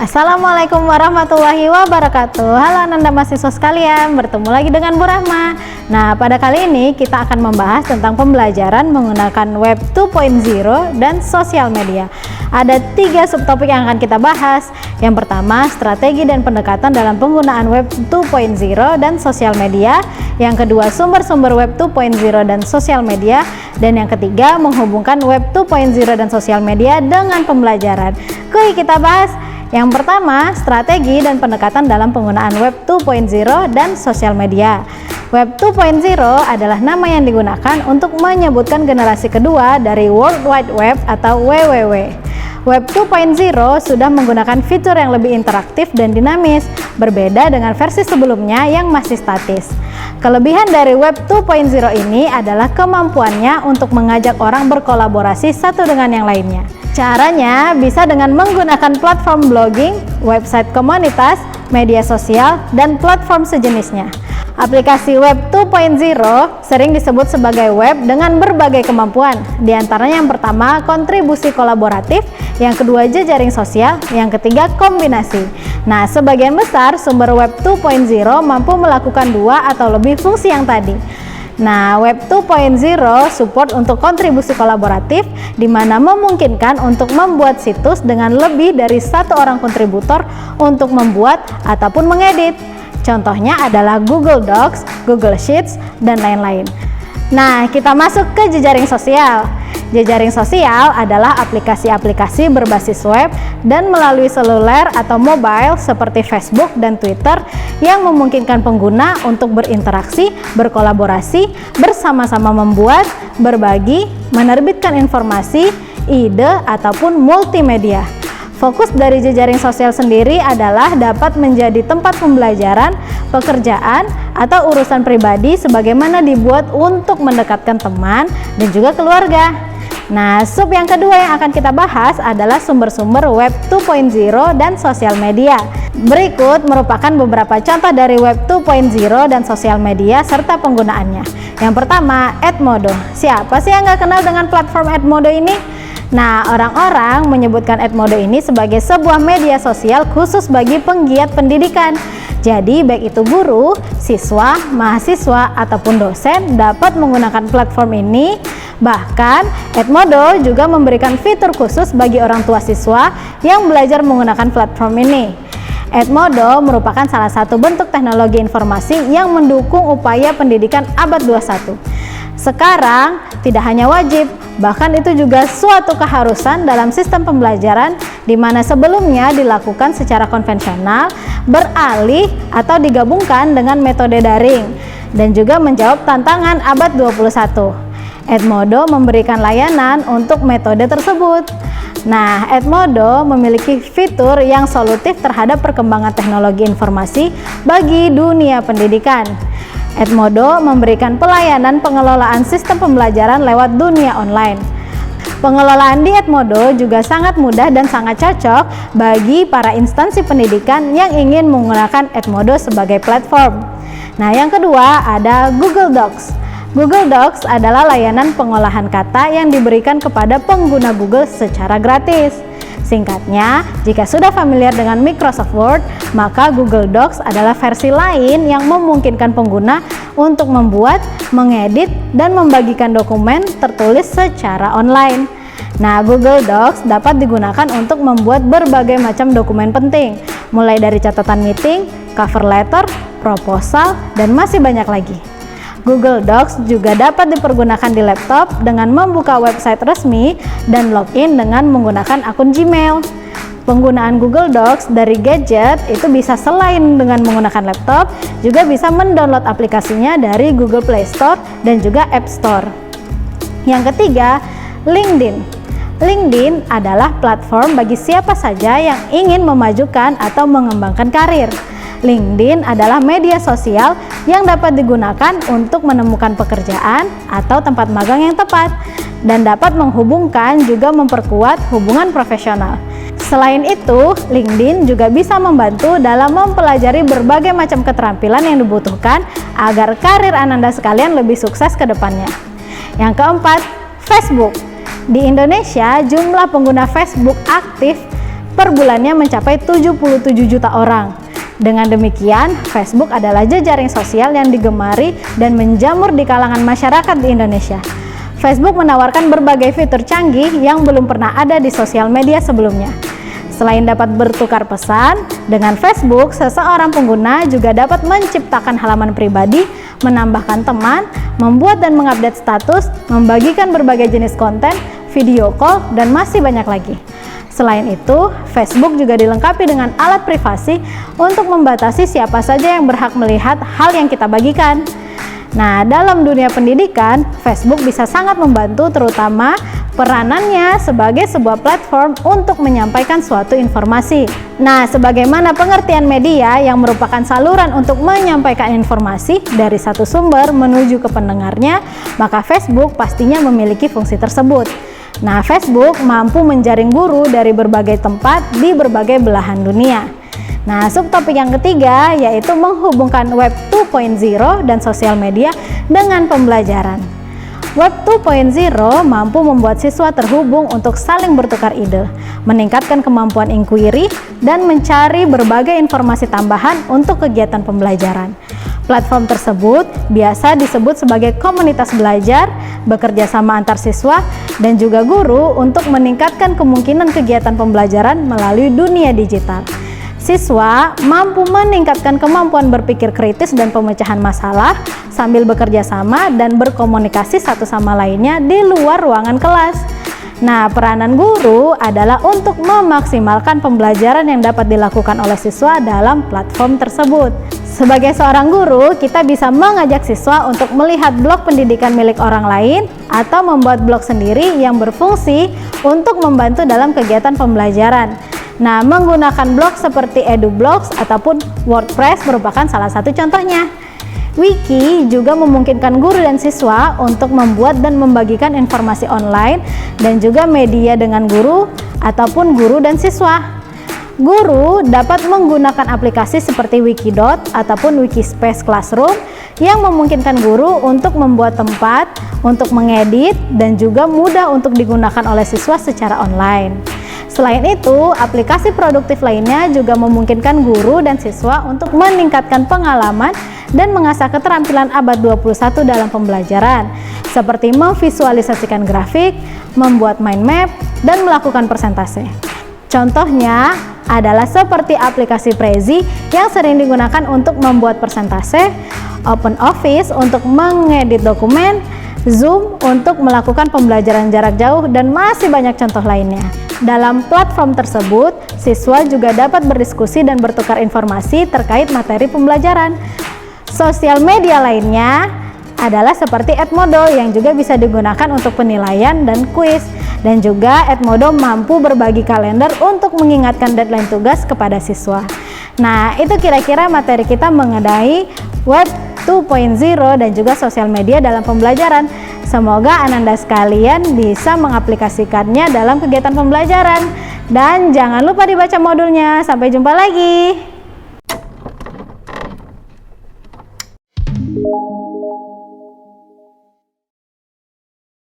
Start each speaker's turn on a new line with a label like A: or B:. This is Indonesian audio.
A: Assalamualaikum warahmatullahi wabarakatuh. Halo Ananda mahasiswa sekalian, bertemu lagi dengan Bu Rahma. Nah, pada kali ini kita akan membahas tentang pembelajaran menggunakan Web 2.0 dan sosial media. Ada 3 subtopik yang akan kita bahas. Yang pertama, strategi dan pendekatan dalam penggunaan Web 2.0 dan sosial media. Yang kedua, sumber-sumber Web 2.0 dan sosial media. Dan yang ketiga, menghubungkan Web 2.0 dan sosial media dengan pembelajaran. Kuy kita bahas. Yang pertama, strategi dan pendekatan dalam penggunaan Web 2.0 dan sosial media. Web 2.0 adalah nama yang digunakan untuk menyebutkan generasi kedua dari World Wide Web atau WWW. Web 2.0 sudah menggunakan fitur yang lebih interaktif dan dinamis, berbeda dengan versi sebelumnya yang masih statis. Kelebihan dari Web 2.0 ini adalah kemampuannya untuk mengajak orang berkolaborasi satu dengan yang lainnya. Caranya bisa dengan menggunakan platform blogging, website komunitas, media sosial, dan platform sejenisnya. Aplikasi Web 2.0 sering disebut sebagai web dengan berbagai kemampuan. Di antaranya yang pertama, kontribusi kolaboratif, yang kedua jejaring sosial, yang ketiga kombinasi. Nah, sebagian besar sumber Web 2.0 mampu melakukan 2 atau lebih fungsi yang tadi. Nah, Web 2.0 support untuk kontribusi kolaboratif, di mana memungkinkan untuk membuat situs dengan lebih dari 1 orang kontributor untuk membuat ataupun mengedit. Contohnya adalah Google Docs, Google Sheets, dan lain-lain. Nah, kita masuk ke jejaring sosial. Jejaring sosial adalah aplikasi-aplikasi berbasis web dan melalui seluler atau mobile seperti Facebook dan Twitter yang memungkinkan pengguna untuk berinteraksi, berkolaborasi, bersama-sama membuat, berbagi, menerbitkan informasi, ide, ataupun multimedia. Fokus dari jejaring sosial sendiri adalah dapat menjadi tempat pembelajaran, pekerjaan, atau urusan pribadi sebagaimana dibuat untuk mendekatkan teman dan juga keluarga. Nah, sub yang kedua yang akan kita bahas adalah sumber-sumber Web 2.0 dan sosial media. Berikut merupakan beberapa contoh dari Web 2.0 dan sosial media serta penggunaannya. Yang pertama, Edmodo. Siapa sih yang nggak kenal dengan platform Edmodo ini? Nah, orang-orang menyebutkan Edmodo ini sebagai sebuah media sosial khusus bagi penggiat pendidikan. Jadi, baik itu guru, siswa, mahasiswa, ataupun dosen dapat menggunakan platform ini. Bahkan, Edmodo juga memberikan fitur khusus bagi orang tua siswa yang belajar menggunakan platform ini. Edmodo merupakan salah satu bentuk teknologi informasi yang mendukung upaya pendidikan abad 21. Sekarang, tidak hanya wajib, bahkan itu juga suatu keharusan dalam sistem pembelajaran di mana sebelumnya dilakukan secara konvensional, beralih atau digabungkan dengan metode daring, dan juga menjawab tantangan abad 21. Edmodo memberikan layanan untuk metode tersebut. Nah, Edmodo memiliki fitur yang solutif terhadap perkembangan teknologi informasi bagi dunia pendidikan. Edmodo memberikan pelayanan pengelolaan sistem pembelajaran lewat dunia online. Pengelolaan di Edmodo juga sangat mudah dan sangat cocok bagi para instansi pendidikan yang ingin menggunakan Edmodo sebagai platform. Nah, yang kedua ada Google Docs. Google Docs adalah layanan pengolahan kata yang diberikan kepada pengguna Google secara gratis. Singkatnya, jika sudah familiar dengan Microsoft Word, maka Google Docs adalah versi lain yang memungkinkan pengguna untuk membuat, mengedit, dan membagikan dokumen tertulis secara online. Nah, Google Docs dapat digunakan untuk membuat berbagai macam dokumen penting, mulai dari catatan meeting, cover letter, proposal, dan masih banyak lagi. Google Docs juga dapat dipergunakan di laptop dengan membuka website resmi dan login dengan menggunakan akun Gmail. Penggunaan Google Docs dari gadget itu bisa selain dengan menggunakan laptop, juga bisa mendownload aplikasinya dari Google Play Store dan juga App Store. Yang ketiga, LinkedIn. LinkedIn adalah platform bagi siapa saja yang ingin memajukan atau mengembangkan karir. LinkedIn adalah media sosial yang dapat digunakan untuk menemukan pekerjaan atau tempat magang yang tepat dan dapat menghubungkan juga memperkuat hubungan profesional. Selain itu, LinkedIn juga bisa membantu dalam mempelajari berbagai macam keterampilan yang dibutuhkan agar karir Ananda sekalian lebih sukses ke depannya. Yang keempat, Facebook. Di Indonesia, jumlah pengguna Facebook aktif per bulannya mencapai 77 juta orang. Dengan demikian, Facebook adalah jejaring sosial yang digemari dan menjamur di kalangan masyarakat di Indonesia. Facebook menawarkan berbagai fitur canggih yang belum pernah ada di sosial media sebelumnya. Selain dapat bertukar pesan, dengan Facebook, seseorang pengguna juga dapat menciptakan halaman pribadi, menambahkan teman, membuat dan mengupdate status, membagikan berbagai jenis konten, video call, dan masih banyak lagi. Selain itu, Facebook juga dilengkapi dengan alat privasi untuk membatasi siapa saja yang berhak melihat hal yang kita bagikan. Nah, dalam dunia pendidikan, Facebook bisa sangat membantu, terutama peranannya sebagai sebuah platform untuk menyampaikan suatu informasi. Nah, sebagaimana pengertian media yang merupakan saluran untuk menyampaikan informasi dari satu sumber menuju ke pendengarnya, maka Facebook pastinya memiliki fungsi tersebut. Nah, Facebook mampu menjaring guru dari berbagai tempat di berbagai belahan dunia. Nah, subtopik yang ketiga yaitu menghubungkan Web 2.0 dan sosial media dengan pembelajaran. Web 2.0 mampu membuat siswa terhubung untuk saling bertukar ide, meningkatkan kemampuan inquiry, dan mencari berbagai informasi tambahan untuk kegiatan pembelajaran. Platform tersebut biasa disebut sebagai komunitas belajar, bekerja sama antar siswa, dan juga guru untuk meningkatkan kemungkinan kegiatan pembelajaran melalui dunia digital. Siswa mampu meningkatkan kemampuan berpikir kritis dan pemecahan masalah sambil bekerja sama dan berkomunikasi satu sama lainnya di luar ruangan kelas. Nah, peranan guru adalah untuk memaksimalkan pembelajaran yang dapat dilakukan oleh siswa dalam platform tersebut. Sebagai seorang guru, kita bisa mengajak siswa untuk melihat blog pendidikan milik orang lain atau membuat blog sendiri yang berfungsi untuk membantu dalam kegiatan pembelajaran. Nah, menggunakan blog seperti EduBlogs ataupun WordPress merupakan salah satu contohnya. Wiki juga memungkinkan guru dan siswa untuk membuat dan membagikan informasi online dan juga media dengan guru ataupun guru dan siswa. Guru dapat menggunakan aplikasi seperti Wikidot ataupun Wikispace Classroom yang memungkinkan guru untuk membuat tempat, untuk mengedit, dan juga mudah untuk digunakan oleh siswa secara online. Selain itu, aplikasi produktif lainnya juga memungkinkan guru dan siswa untuk meningkatkan pengalaman dan mengasah keterampilan abad 21 dalam pembelajaran, seperti memvisualisasikan grafik, membuat mind map, dan melakukan presentase. Contohnya adalah seperti aplikasi Prezi yang sering digunakan untuk membuat presentase, OpenOffice untuk mengedit dokumen, Zoom untuk melakukan pembelajaran jarak jauh, dan masih banyak contoh lainnya. Dalam platform tersebut, siswa juga dapat berdiskusi dan bertukar informasi terkait materi pembelajaran. Sosial media lainnya adalah seperti Edmodo yang juga bisa digunakan untuk penilaian dan kuis, dan juga Edmodo mampu berbagi kalender untuk mengingatkan deadline tugas kepada siswa. Nah, itu kira-kira materi kita mengenai Web 2.0 dan juga sosial media dalam pembelajaran. Semoga Ananda sekalian bisa mengaplikasikannya dalam kegiatan pembelajaran. Dan jangan lupa dibaca modulnya. Sampai jumpa lagi.